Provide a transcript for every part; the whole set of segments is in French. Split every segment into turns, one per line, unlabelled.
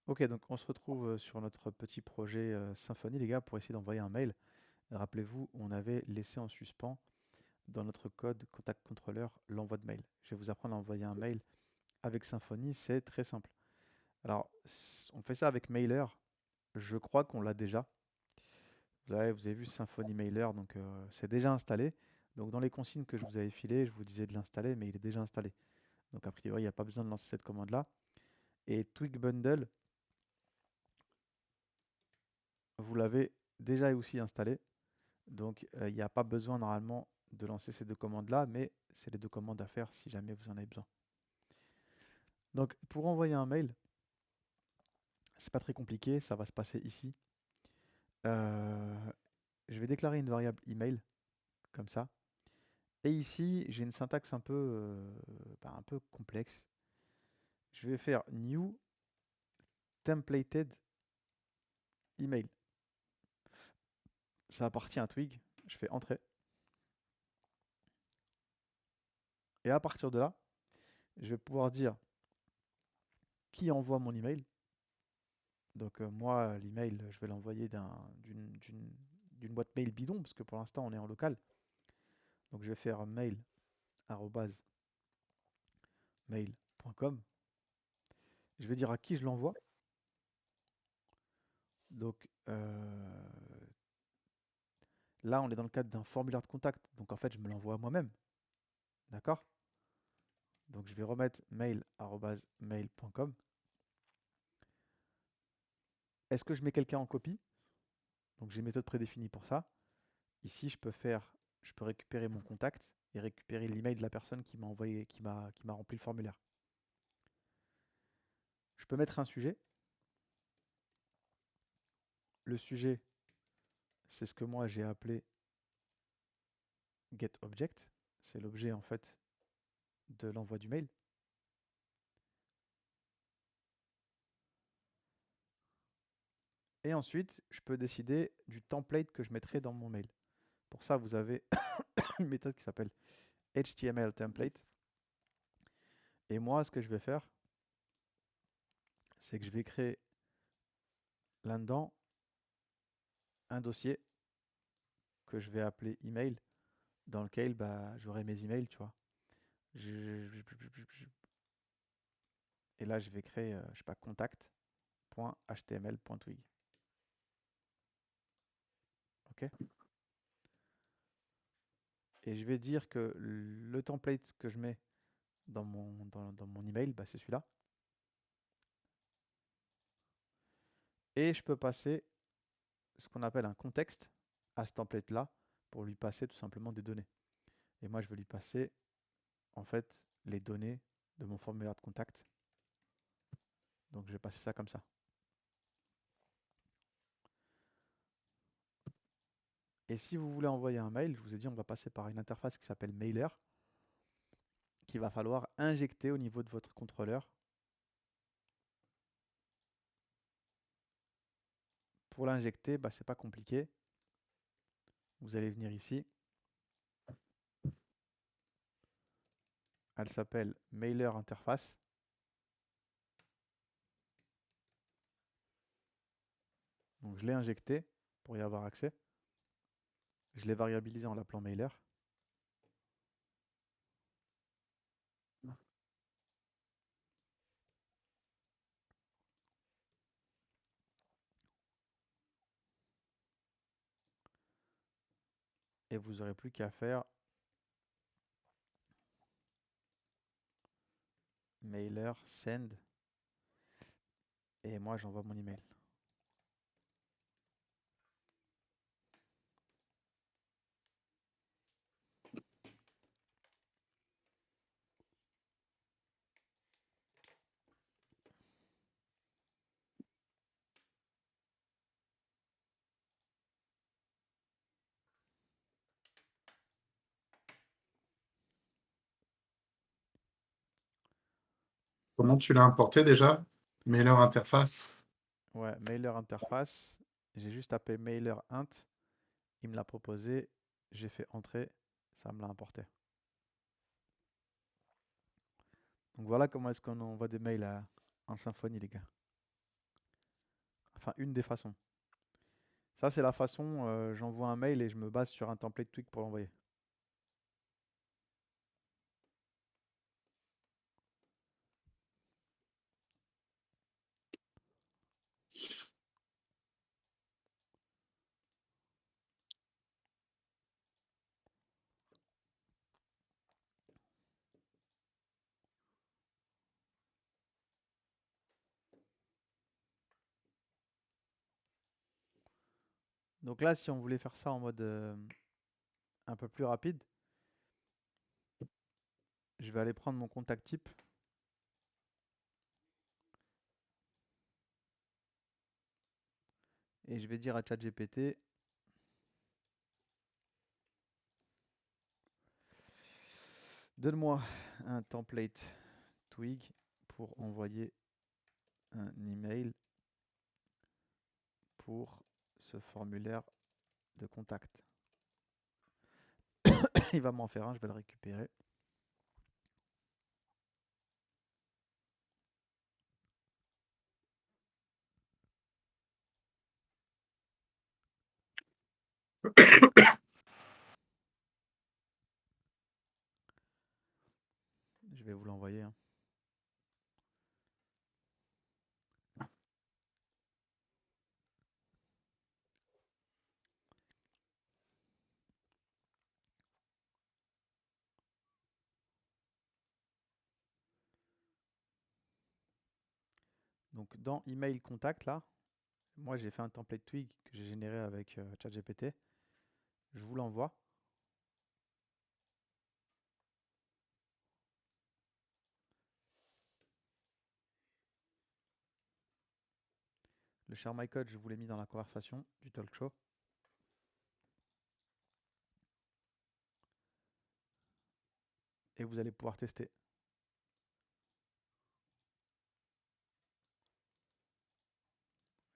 Ok, donc on se retrouve sur notre petit projet Symfony, les gars, pour essayer d'envoyer un mail. Rappelez-vous, on avait laissé en suspens dans notre code contact controller l'envoi de mail. Je vais vous apprendre à envoyer un mail avec Symfony, c'est très simple. Alors, on fait ça avec Mailer. Je crois qu'on l'a déjà. Vous avez vu Symfony Mailer, donc c'est déjà installé. Donc dans les consignes que je vous avais filées, je vous disais de l'installer, mais il est déjà installé. Donc a priori, il n'y a pas besoin de lancer cette commande-là. Et Twig Bundle, vous l'avez déjà aussi installé. Donc il n'y a pas besoin normalement de lancer ces deux commandes-là, mais c'est les deux commandes à faire si jamais vous en avez besoin. Donc pour envoyer un mail, c'est pas très compliqué, ça va se passer ici. Euh, je vais déclarer une variable email, comme ça. Et ici, j'ai une syntaxe un peu complexe. Je vais faire new templated email. Ça appartient à Twig. Je fais entrer. Et à partir de là, je vais pouvoir dire qui envoie mon email. Donc moi, l'email, je vais l'envoyer d'une boîte mail bidon, parce que pour l'instant, on est en local. Donc je vais faire mail@mail.com. Je vais dire à qui je l'envoie. Donc là, on est dans le cadre d'un formulaire de contact. Donc en fait, je me l'envoie à moi-même. D'accord? Donc je vais remettre mail@mail.com. Est-ce que je mets quelqu'un en copie? Donc j'ai une méthode prédéfinie pour ça. Ici, je peux récupérer mon contact et récupérer l'email de la personne qui m'a envoyé, qui m'a rempli le formulaire. Je peux mettre un sujet. Le sujet, c'est ce que moi j'ai appelé getObject. C'est l'objet en fait de l'envoi du mail. Et ensuite, je peux décider du template que je mettrai dans mon mail. Pour ça, vous avez une méthode qui s'appelle HTML template. Et moi, ce que je vais faire, c'est que je vais créer là-dedans un dossier que je vais appeler email, dans lequel bah, j'aurai mes emails, tu vois. Et là, je vais créer, je sais pas, contact.html.twig. OK? Et je vais dire que le template que je mets dans mon email, bah, c'est celui-là. Et je peux passer ce qu'on appelle un contexte à ce template-là pour lui passer tout simplement des données. Et moi, je vais lui passer en fait les données de mon formulaire de contact. Donc, je vais passer ça comme ça. Et si vous voulez envoyer un mail, je vous ai dit, on va passer par une interface qui s'appelle Mailer, qu'il va falloir injecter au niveau de votre contrôleur. Pour l'injecter, bah, c'est pas compliqué. Vous allez venir ici. Elle s'appelle Mailer Interface. Donc je l'ai injecté pour y avoir accès. Je l'ai variabilisé en l'appelant Mailer. Et vous n'aurez plus qu'à faire Mailer Send. Et moi j'envoie mon email.
Comment tu l'as importé déjà? Mailer interface.
Ouais, Mailer Interface. J'ai juste tapé Mailer Int. Il me l'a proposé. J'ai fait entrer. Ça me l'a importé. Donc voilà comment est-ce qu'on envoie des mails en Symfony, les gars. Enfin, une des façons. Ça, c'est la façon, j'envoie un mail et je me base sur un template Twig pour l'envoyer. Donc là, si on voulait faire ça en mode un peu plus rapide, je vais aller prendre mon contact type. Et je vais dire à ChatGPT, donne-moi un template Twig pour envoyer un email pour ce formulaire de contact. Il va m'en faire un, je vais le récupérer. Je vais vous l'envoyer, hein. Donc dans email contact là, moi j'ai fait un template Twig que j'ai généré avec ChatGPT. Je vous l'envoie. Le share my code, je vous l'ai mis dans la conversation du talk show. Et vous allez pouvoir tester.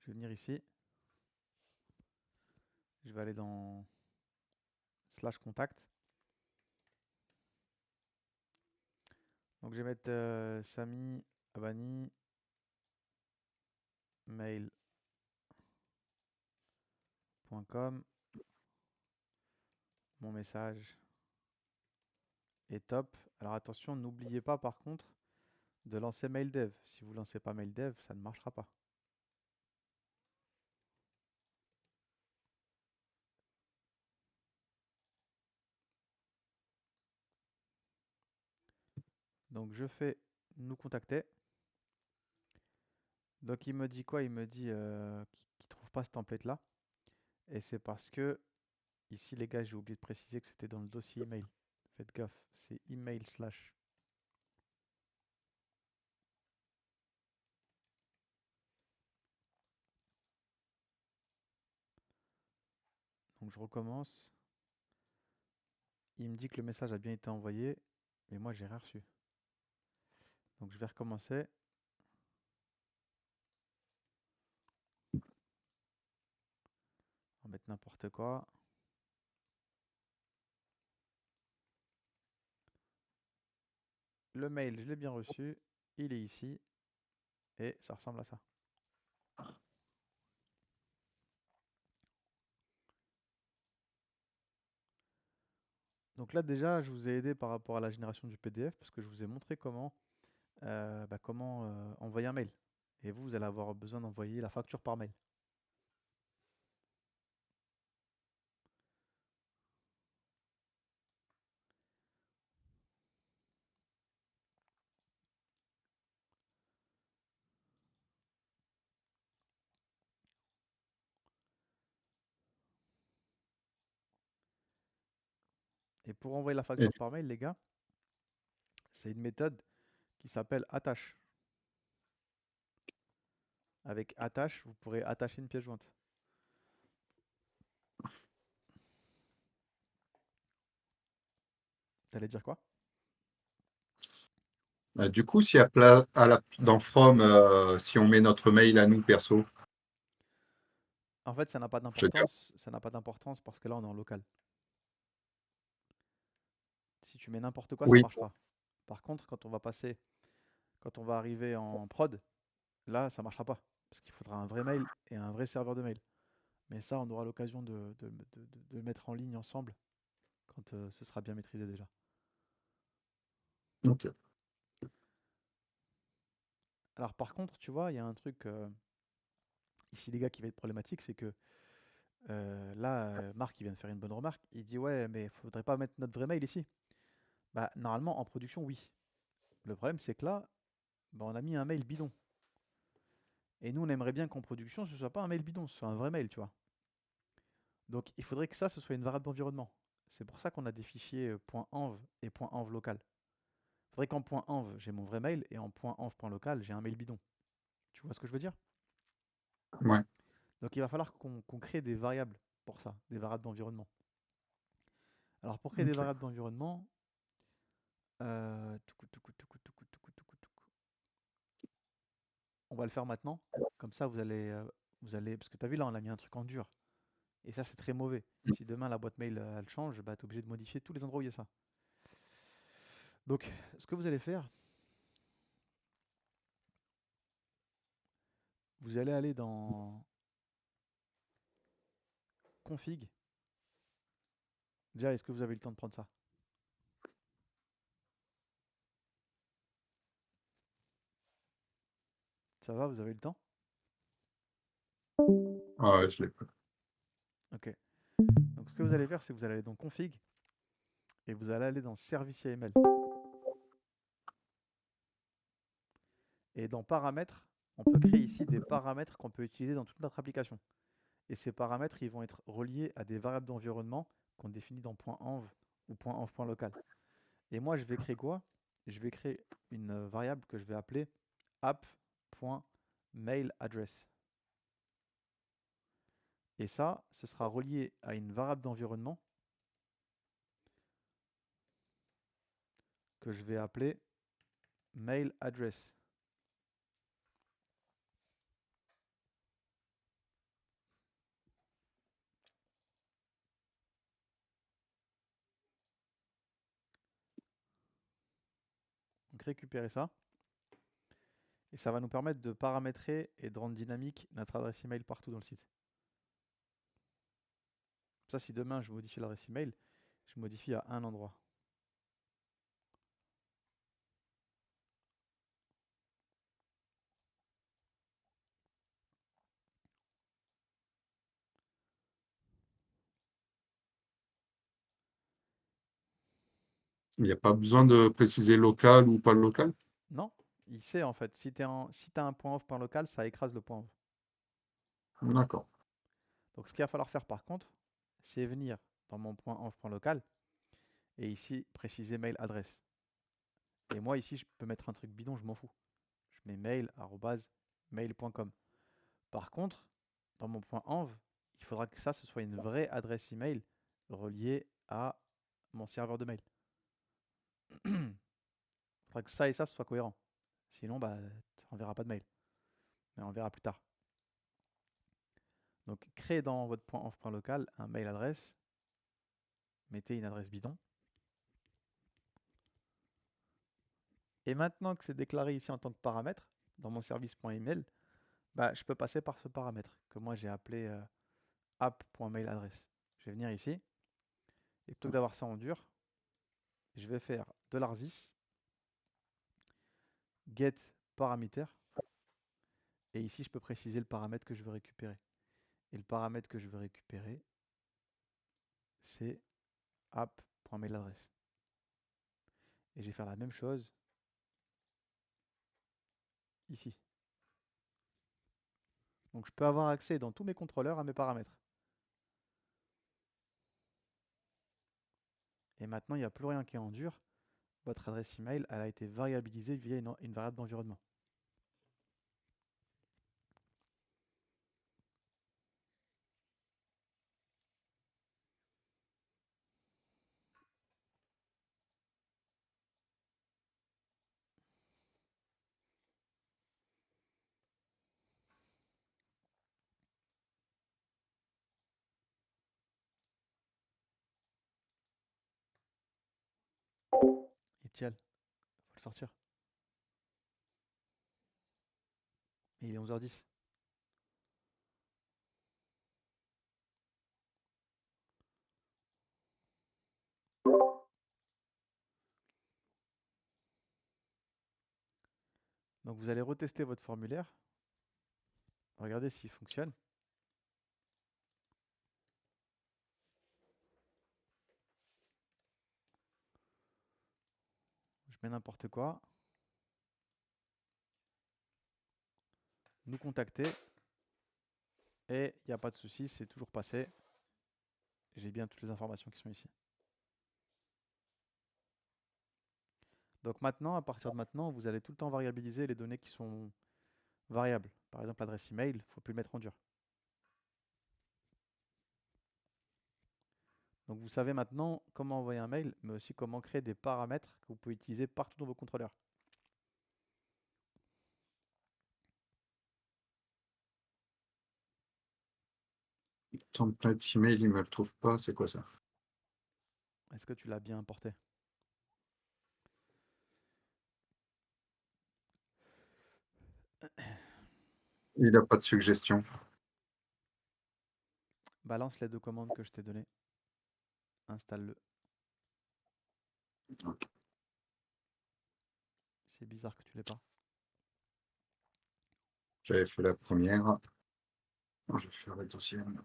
Je vais venir ici. Je vais aller dans slash contact. Donc je vais mettre Sami Abani mail.com. Mon message est top. Alors attention, n'oubliez pas par contre de lancer mail dev. Si vous ne lancez pas mail dev, ça ne marchera pas. Donc je fais nous contacter. Donc il me dit quoi? Il me dit qu'il ne trouve pas ce template là. Et c'est parce que ici les gars, j'ai oublié de préciser que c'était dans le dossier email. Faites gaffe, c'est email slash. Donc je recommence. Il me dit que le message a bien été envoyé, mais moi j'ai rien reçu. Donc je vais recommencer. On va mettre n'importe quoi. Le mail, je l'ai bien reçu. Il est ici. Et ça ressemble à ça. Donc là déjà, je vous ai aidé par rapport à la génération du PDF parce que je vous ai montré comment envoyer un mail. Et vous allez avoir besoin d'envoyer la facture par mail. Et pour envoyer la
Et
facture par mail, les gars, c'est une méthode qui s'appelle attache. Avec attache, vous pourrez attacher une pièce jointe. T'allais dire quoi?
du coup, si dans From, si on met notre mail à nous perso,
En fait, ça n'a pas
je veux dire,
d'importance. Ça n'a pas d'importance parce que là, on est en local. Si tu mets n'importe quoi, ça
oui,
marchera. Par contre, quand on va arriver en prod, là, ça marchera pas. Parce qu'il faudra un vrai mail et un vrai serveur de mail. Mais ça, on aura l'occasion de le mettre en ligne ensemble quand ce sera bien maîtrisé déjà.
Ok.
Alors par contre, tu vois, il y a un truc ici, les gars, qui va être problématique, c'est que là, Marc, il vient de faire une bonne remarque. Il dit, ouais, mais faudrait pas mettre notre vrai mail ici. Bah, normalement, en production, oui. Le problème, c'est que là, bah, on a mis un mail bidon. Et nous, on aimerait bien qu'en production, ce soit pas un mail bidon, ce soit un vrai mail, tu vois. Donc, il faudrait que ça, ce soit une variable d'environnement. C'est pour ça qu'on a des fichiers .env et .env local. Il faudrait qu'en .env, j'ai mon vrai mail et en .env.local, j'ai un mail bidon. Tu vois ce que je veux dire?
Ouais.
Donc, il va falloir qu'on crée des variables pour ça, des variables d'environnement. Alors, pour créer des
Ok.
variables d'environnement, on va le faire maintenant. Comme ça, parce que tu as vu là, on a mis un truc en dur. Et ça, c'est très mauvais. Si demain la boîte mail elle change, bah, tu es obligé de modifier tous les endroits où il y a ça. Donc, ce que vous allez faire, vous allez aller dans config. Déjà, est-ce que vous avez eu le temps de prendre ça? Ça va, vous avez eu le temps?
Ah, ouais, je l'ai pas.
Ok. Donc, ce que vous allez faire, c'est que vous allez aller dans config et vous allez aller dans service YAML. Et dans paramètres, on peut créer ici des paramètres qu'on peut utiliser dans toute notre application. Et ces paramètres, ils vont être reliés à des variables d'environnement qu'on définit dans .env ou .env.local. Et moi, je vais créer quoi? Je vais créer une variable que je vais appeler app.mailaddress. Et ça, ce sera relié à une variable d'environnement que je vais appeler mailaddress. Donc récupérer ça. Et ça va nous permettre de paramétrer et de rendre dynamique notre adresse email partout dans le site. Ça, si demain je modifie l'adresse email, je modifie à un endroit.
Il n'y a pas besoin de préciser local ou pas local?
Non, il sait en fait. Si tu as un point off, point local, ça écrase le point off.
D'accord.
Donc ce qu'il va falloir faire par contre, c'est venir dans mon point off, point local et ici préciser mail adresse. Et moi ici, je peux mettre un truc bidon, je m'en fous. Je mets mail@mail.com. Par contre, dans mon point env, il faudra que ça, ce soit une vraie adresse email reliée à mon serveur de mail. Il faudra que ça et ça soient cohérents. Sinon, bah, on verra pas de mail. Mais on verra plus tard. Donc, créez dans votre point env.local un mail adresse. Mettez une adresse bidon. Et maintenant que c'est déclaré ici en tant que paramètre, dans mon service.email, bah, je peux passer par ce paramètre que moi j'ai appelé app.mailadresse. Je vais venir ici et plutôt que d'avoir ça en dur, je vais faire $this get parameter. Et ici, je peux préciser le paramètre que je veux récupérer. Et le paramètre que je veux récupérer, c'est app.mailadresse. Et je vais faire la même chose ici. Donc je peux avoir accès dans tous mes contrôleurs à mes paramètres. Et maintenant, il n'y a plus rien qui est en dur. Votre adresse email, elle a été variabilisée via une variable d'environnement. Et tiens, faut le sortir. Et il est 11h10. Donc vous allez retester votre formulaire. Regardez s'il fonctionne. Je mets n'importe quoi. Nous contacter. Et il n'y a pas de souci, c'est toujours passé. J'ai bien toutes les informations qui sont ici. Donc maintenant, à partir de maintenant, vous allez tout le temps variabiliser les données qui sont variables. Par exemple, l'adresse email, il ne faut plus le mettre en dur. Donc vous savez maintenant comment envoyer un mail, mais aussi comment créer des paramètres que vous pouvez utiliser partout dans vos contrôleurs.
Template email, il me le trouve pas. C'est quoi ça?
Est-ce que tu l'as bien importé?
Il n'a pas de suggestion.
Balance les deux commandes que je t'ai données. Installe-le.
Ok.
C'est bizarre que tu l'aies pas.
J'avais fait la première. Je vais faire la deuxième.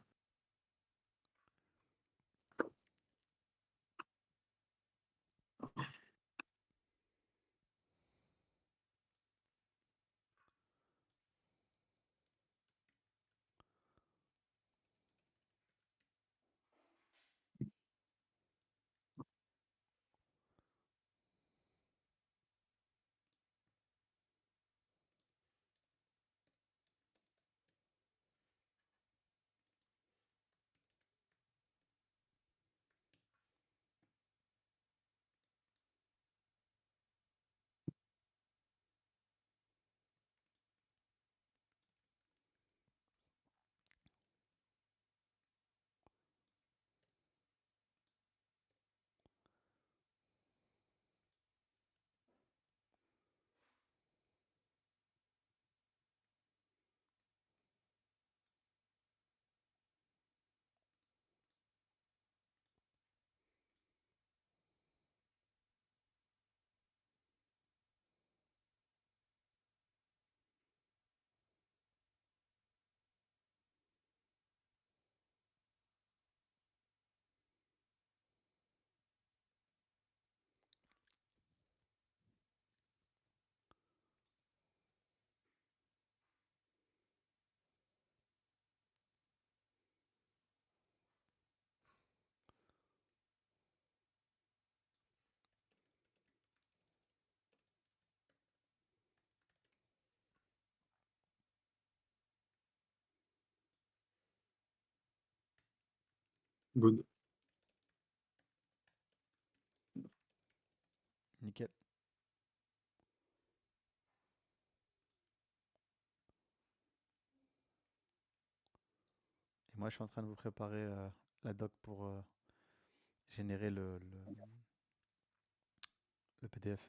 Good.
Nickel. Et moi, je suis en train de vous préparer la doc pour générer le PDF.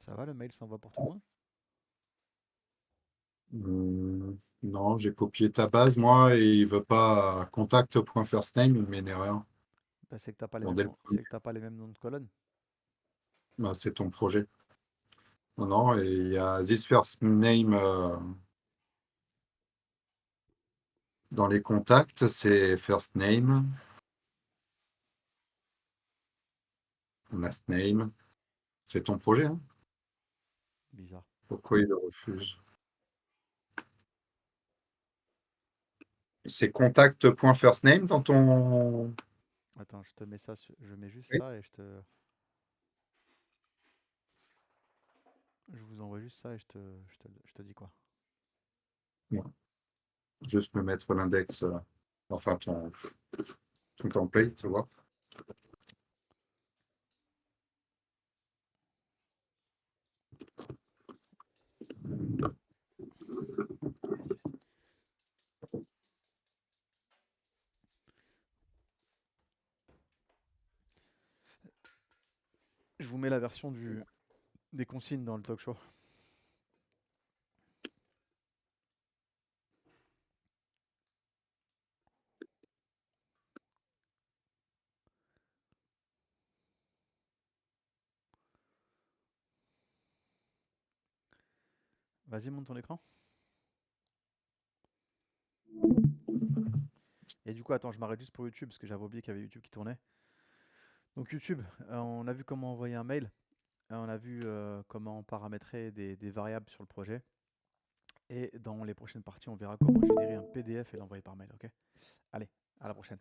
Ça va, le mail s'envoie pour tout le monde?
Non, j'ai copié ta base, moi, et il veut pas contact.firstname, il met une erreur.
Bah, c'est que t'as pas les
Bon,
mêmes
dès le
noms,
premier,
c'est que t'as pas les mêmes noms de colonnes.
bah, c'est ton projet. Non, non, et il y a this first name dans les contacts, c'est first name, last name. C'est ton projet, hein?
Bizarre.
Pourquoi il le refuse? C'est contact.firstname dans ton.
Attends, je te mets ça, je mets juste
Oui.
ça et je vous envoie juste ça et je te dis quoi.
Ouais. Juste me mettre l'index, enfin ton template, tu vois.
Je vous mets la version des consignes dans le talk show. Vas-y, monte ton écran. Et du coup, attends, je m'arrête juste pour YouTube parce que j'avais oublié qu'il y avait YouTube qui tournait. Donc YouTube, on a vu comment envoyer un mail, on a vu comment paramétrer des variables sur le projet. Et dans les prochaines parties, on verra comment générer un PDF et l'envoyer par mail, ok? Allez, à la prochaine.